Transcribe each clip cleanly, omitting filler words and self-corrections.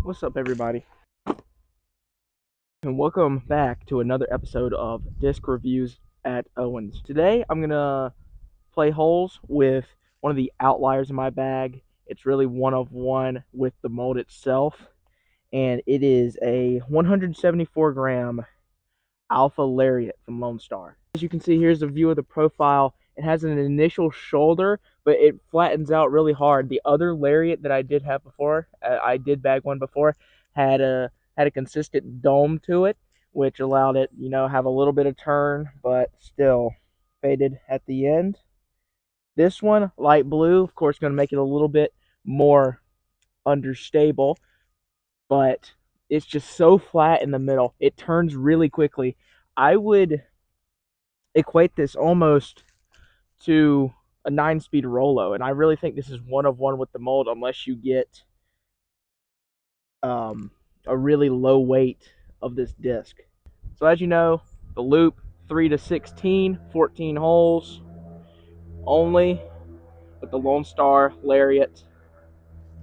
What's up, everybody? And welcome back to another episode of Disc Reviews at Owens. Today, I'm gonna play holes with one of the outliers in my bag. It's really one of one with the mold itself, and it is a 174 gram Alpha Lariat from Lone Star. As you can see, here's a view of the profile. It has an initial shoulder, but it flattens out really hard. The other Lariat that I did have before, I did bag one before, had a consistent dome to it, which allowed it, have a little bit of turn, but still faded at the end. This one, light blue, of course, going to make it a little bit more understable, but it's just so flat in the middle. It turns really quickly. I would equate this almost to a 9-speed Rollo, and I really think this is one of one with the mold unless you get a really low weight of this disc. So as you know, the loop 3 to 16, 14 holes only with the Lone Star Lariat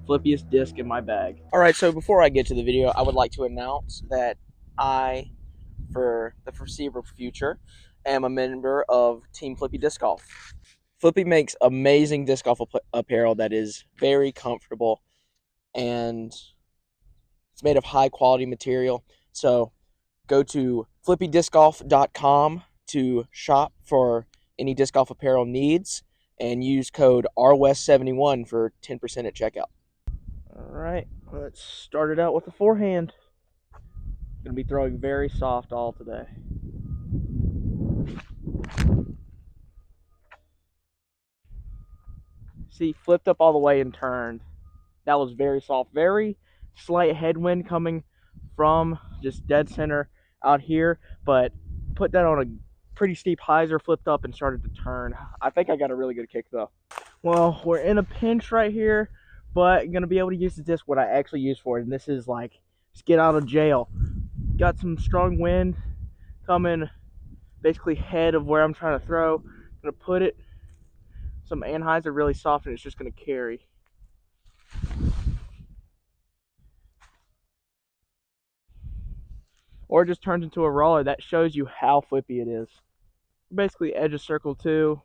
Flippiest disc in my bag. Alright, so before I get to the video, I would like to announce that I, for the foreseeable future, am a member of Team Flippy Disc Golf. Flippy makes amazing disc golf apparel that is very comfortable, and it's made of high quality material. So go to flippydiscgolf.com to shop for any disc golf apparel needs and use code RWEST71 for 10% at checkout. Alright, let's start it out with the forehand. Going to be throwing very soft all today. See, flipped up all the way and turned. That was very soft. Very slight headwind coming from just dead center out here, but put that on a pretty steep hyzer, flipped up and started to turn. I think I got a really good kick though. Well, we're in a pinch right here, but I'm going to be able to use the disc what I actually use for it, and this is like just get out of jail. Got some strong wind coming basically head of where I'm trying to throw. I'm going to put it some anhyzer really soft, and it's just going to carry. Or it just turns into a roller. That shows you how flippy it is. Basically edge of circle 2,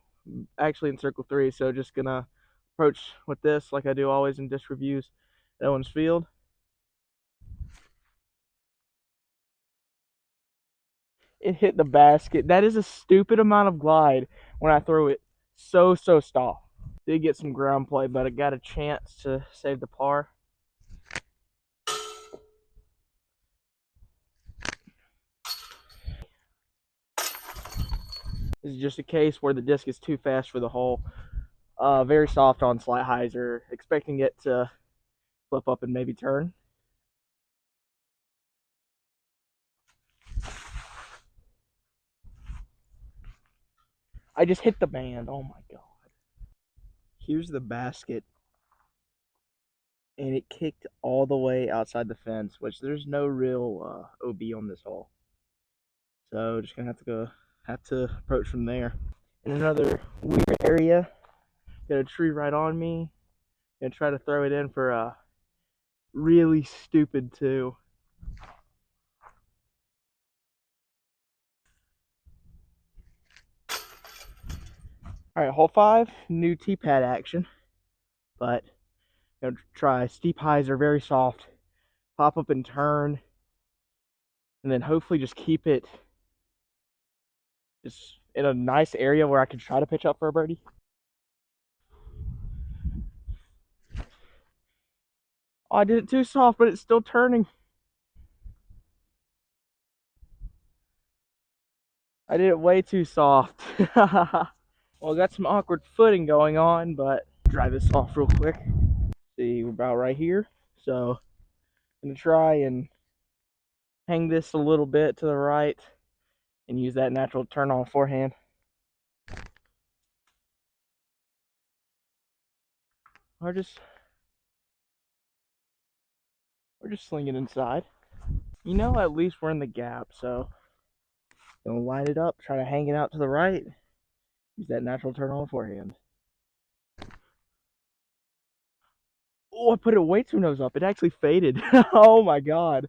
actually in circle 3, so just gonna approach with this like I do always in disc reviews at Owens Field. It hit the basket. That is a stupid amount of glide when I throw it so soft. Did get some ground play, but I got a chance to save the par. This is just a case where the disc is too fast for the hole. Very soft on slight hyzer, expecting it to flip up and maybe turn. I just hit the band. Oh my god. Here's the basket. And it kicked all the way outside the fence, which there's no real OB on this hole. So just gonna have to approach from there. In another weird area, got a tree right on me. Gonna try to throw it in for a really stupid 2. Alright, hole 5, new T-pad action. But gonna try steep hyzer, very soft, pop up and turn, and then hopefully just keep it just in a nice area where I can try to pitch up for a birdie. Oh, I did it too soft, but it's still turning. I did it way too soft. Well, I got some awkward footing going on, but dry this off real quick. See, we're about right here. So I'm gonna try and hang this a little bit to the right and use that natural turn on forehand. Or just sling it inside. At least we're in the gap, so gonna line it up, try to hang it out to the right, use that natural turn on forehand. Oh, I put it way too nose up. It actually faded. Oh my god.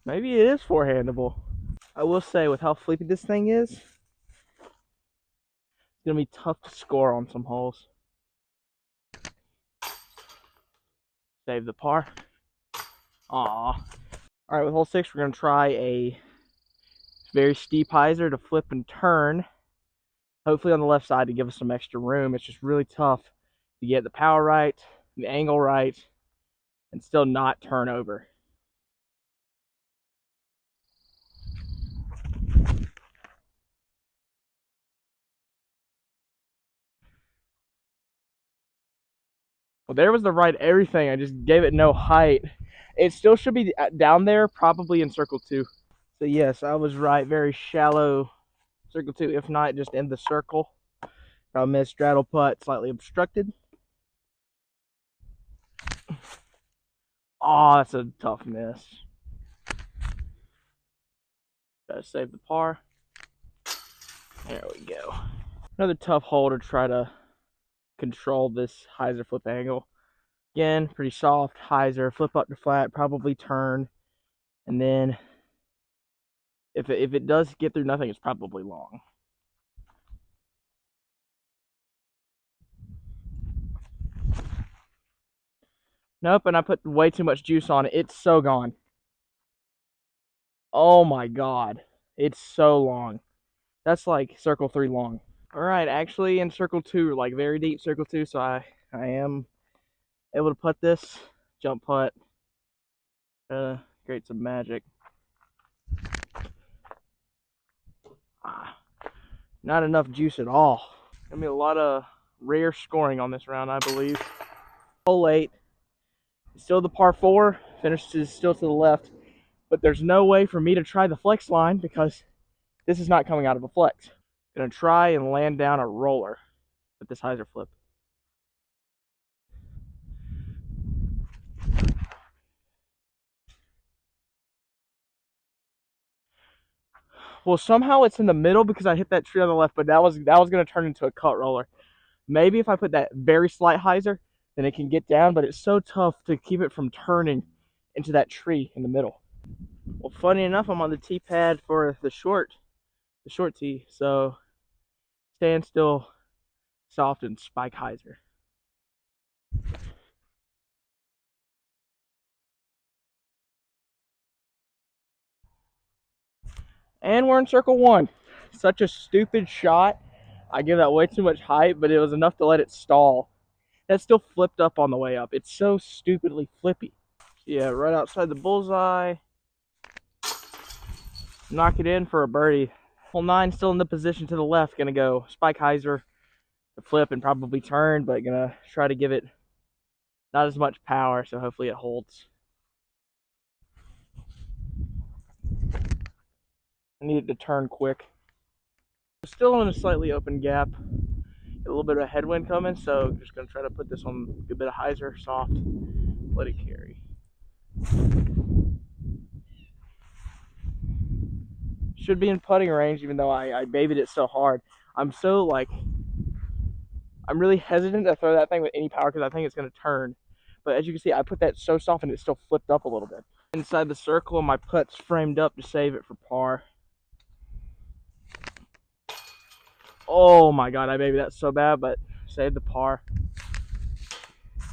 Maybe it is forehandable. I will say, with how flippy this thing is, it's gonna be tough to score on some holes. Save the par. Aw. Alright, with hole 6, we're gonna try a very steep hyzer to flip and turn. Hopefully on the left side to give us some extra room. It's just really tough to get the power right, the angle right, and still not turn over. Well, there was the right everything. I just gave it no height. It still should be down there, probably in circle 2. So yes, I was right. Very shallow circle 2. If not, just in the circle. I missed straddle putt, slightly obstructed. Oh, that's a tough miss. Gotta save the par. There we go. Another tough hole to try to control this hyzer flip angle. Again, pretty soft hyzer, flip up to flat, probably turn, and then if it does get through nothing, it's probably long. Nope, and I put way too much juice on it. It's so gone. Oh my god. It's so long. That's like circle 3 long. Alright, actually in circle 2, like very deep circle 2, so I am able to putt this. Jump putt. Create some magic. Not enough juice at all. Gonna be a lot of rare scoring on this round, I believe. Hole 8. Still the par 4. Finishes still to the left. But there's no way for me to try the flex line because this is not coming out of a flex. Gonna try and land down a roller with this hyzer flip. Well, somehow it's in the middle because I hit that tree on the left, but that was gonna turn into a cut roller. Maybe if I put that very slight hyzer, then it can get down, but it's so tough to keep it from turning into that tree in the middle. Well, funny enough, I'm on the tee pad for the short tee, so stand still, soft, and spike hyzer. And we're in circle 1. Such a stupid shot. I give that way too much height, but it was enough to let it stall. That still flipped up on the way up. It's so stupidly flippy. Yeah, right outside the bullseye. Knock it in for a birdie. Hole 9 still in the position to the left. Gonna go spike hyzer, the flip, and probably turn, but gonna try to give it not as much power, so hopefully it holds. I need it to turn quick. Still in a slightly open gap. A little bit of a headwind coming, so I'm just gonna try to put this on a good bit of hyzer, soft, let it carry. Should be in putting range, even though I babied it so hard. I'm really hesitant to throw that thing with any power because I think it's gonna turn. But as you can see, I put that so soft and it still flipped up a little bit. Inside the circle, my putt's framed up to save it for par. Oh my god, I babied that so bad, but saved the par.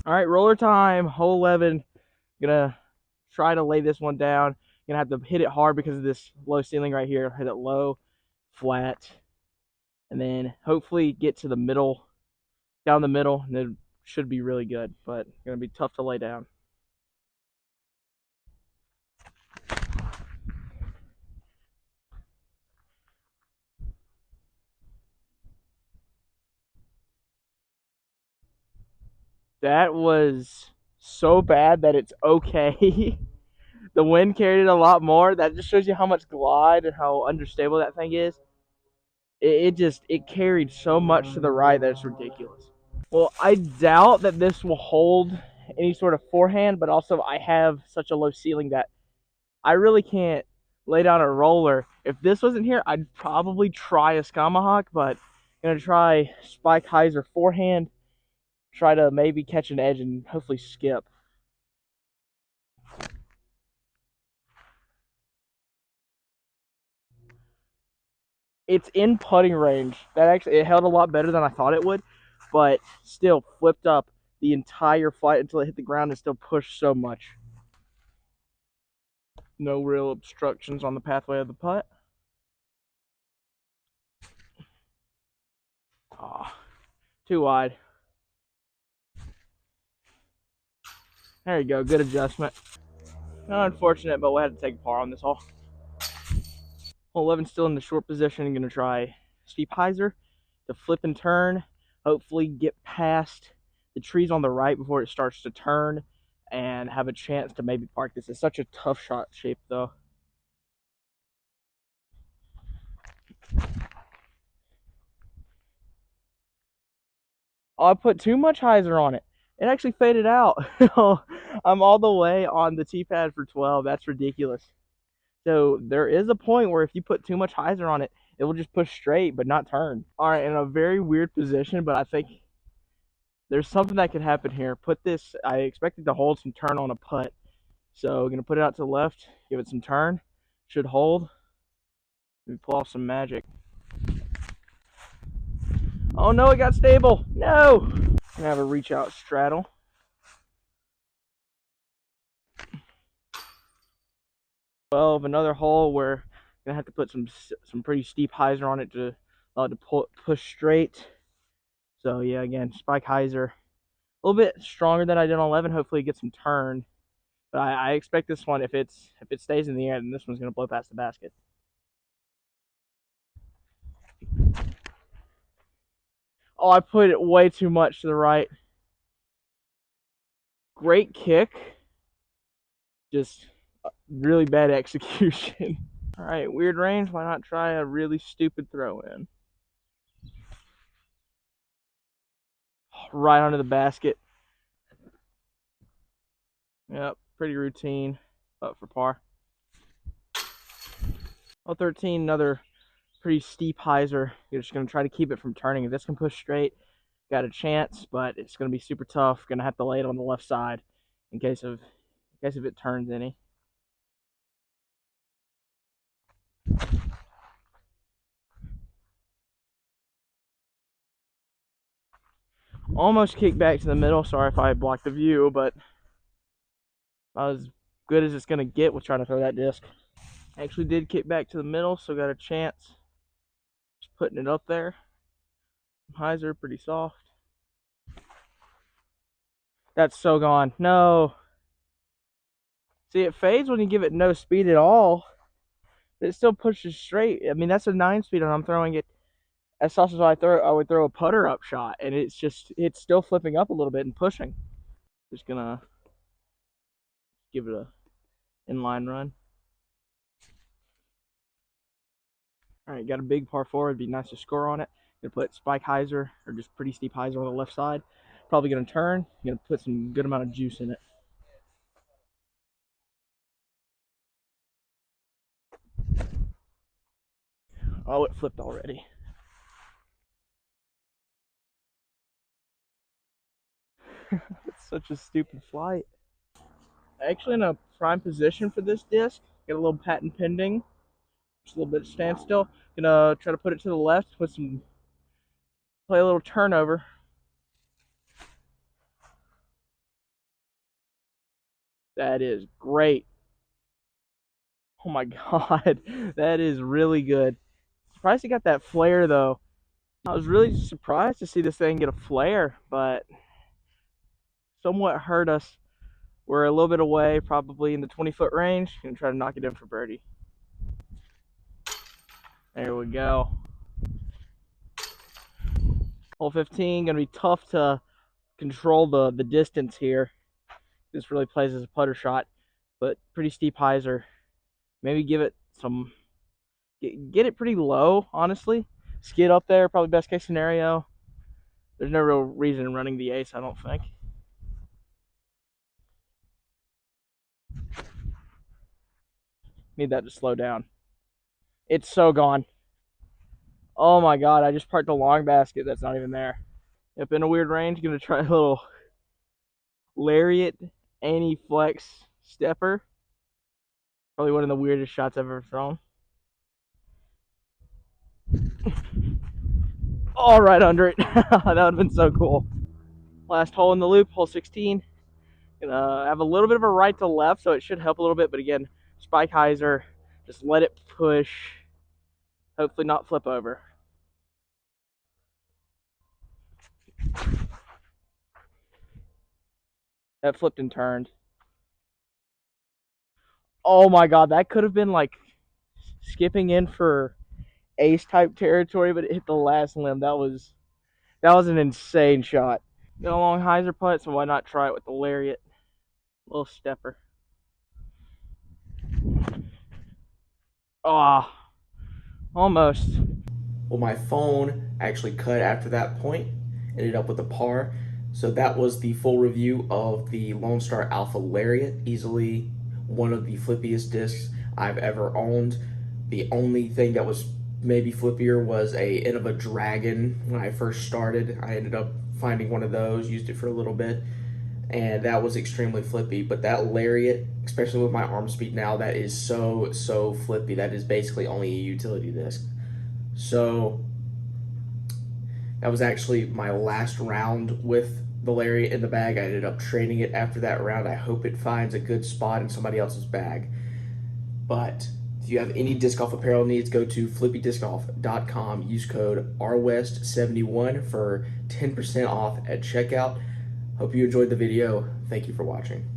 Alright, roller time, hole 11. Gonna try to lay this one down. Gonna have to hit it hard because of this low ceiling right here. Hit it low, flat, and then hopefully get to the middle, down the middle, and it should be really good, but gonna be tough to lay down. That was so bad that it's okay. The wind carried it a lot more. That just shows you how much glide and how understable that thing is. It carried so much to the right that it's ridiculous. Well, I doubt that this will hold any sort of forehand, but also I have such a low ceiling that I really can't lay down a roller. If this wasn't here, I'd probably try a Skamahawk, but I'm gonna try Spike Hyzer forehand try to maybe catch an edge and hopefully skip. It's in putting range. That actually, it held a lot better than I thought it would, but still flipped up the entire flight until it hit the ground and still pushed so much. No real obstructions on the pathway of the putt. Oh, too wide. There you go, good adjustment. Unfortunate, but we had to take a par on this hole. Hole 11 still in the short position. I'm going to try steep hyzer to flip and turn. Hopefully get past the trees on the right before it starts to turn and have a chance to maybe park this. It's such a tough shot shape though. Oh, I put too much hyzer on it. It actually faded out. I'm all the way on the tee pad for 12. That's ridiculous. So there is a point where if you put too much hyzer on it, it will just push straight but not turn. All right, in a very weird position, but I think there's something that could happen here. Put this, I expected to hold some turn on a putt. So I'm going to put it out to the left, give it some turn. Should hold. Maybe pull off some magic. Oh no, it got stable. No! I'm going to have a reach out straddle. Well, another hole where I'm going to have to put some pretty steep hyzer on it to push straight. So yeah, again, spike hyzer. A little bit stronger than I did on 11. Hopefully it gets some turn. But I expect this one, if it stays in the air, then this one's going to blow past the basket. Oh, I put it way too much to the right. Great kick. Just really bad execution. All right, weird range. Why not try a really stupid throw in? Right onto the basket. Yep, pretty routine, but for par. Oh, 13, another pretty steep hyzer. You're just going to try to keep it from turning. If this can push straight, got a chance, but it's going to be super tough. Going to have to lay it on the left side in case if it turns any. Almost kicked back to the middle. Sorry if I blocked the view, but I was good as it's going to get with trying to throw that disc. Actually did kick back to the middle, so got a chance. Just putting it up there. Hyzer, pretty soft. That's so gone. No. See, it fades when you give it no speed at all. But it still pushes straight. I mean, that's a 9-speed, and I'm throwing it as soft as I would throw a putter up shot, and it's still flipping up a little bit and pushing. Just gonna give it a inline run. All right, got a big par 4. It'd be nice to score on it. Gonna put spike hyzer or just pretty steep hyzer on the left side. Probably gonna turn. Gonna put some good amount of juice in it. Oh, it flipped already. It's such a stupid flight. Actually in a prime position for this disc. Got a little patent pending. Just a little bit of standstill. Gonna try to put it to the left with some, play a little turnover. That is great. Oh my god, that is really good. Surprised he got that flare though. I was really surprised to see this thing get a flare, but somewhat hurt us. We're a little bit away, probably in the 20-foot range. Gonna try to knock it in for birdie. There we go. Hole 15, gonna be tough to control the distance here. This really plays as a putter shot, but pretty steep hyzer. Maybe give it some, get it pretty low, honestly. Skid up there, probably best case scenario. There's no real reason in running the ace, I don't think. Need that to slow down. It's so gone. Oh my god, I just parked a long basket that's not even there. Yep, in a weird range, gonna try a little Lariat anti-flex stepper. Probably one of the weirdest shots I've ever thrown. All right under it. That would have been so cool. Last hole in the loop, hole 16. Gonna have a little bit of a right to left, so it should help a little bit. But again, spike hyzer, just let it push. Hopefully not flip over. That flipped and turned. Oh my god, that could have been like skipping in for ace type territory, but it hit the last limb. That was an insane shot. Got a long hyzer putt, so why not try it with the Lariat? Little stepper. Ah, almost. Well, my phone actually cut after that point, ended up with a par. So that was the full review of the Lone Star Alpha Lariat, easily one of the flippiest discs I've ever owned. The only thing that was maybe flippier was a Innova Dragon when I first started. I ended up finding one of those, used it for a little bit, and that was extremely flippy. But that Lariat, especially with my arm speed now, that is so flippy. That is basically only a utility disc. So that was actually my last round with the Lariat in the bag. I ended up trading it after that round. I hope it finds a good spot in somebody else's bag. But if you have any disc golf apparel needs, go to flippydiscgolf.com. Use code RWEST71 for 10% off at checkout. Hope you enjoyed the video. Thank you for watching.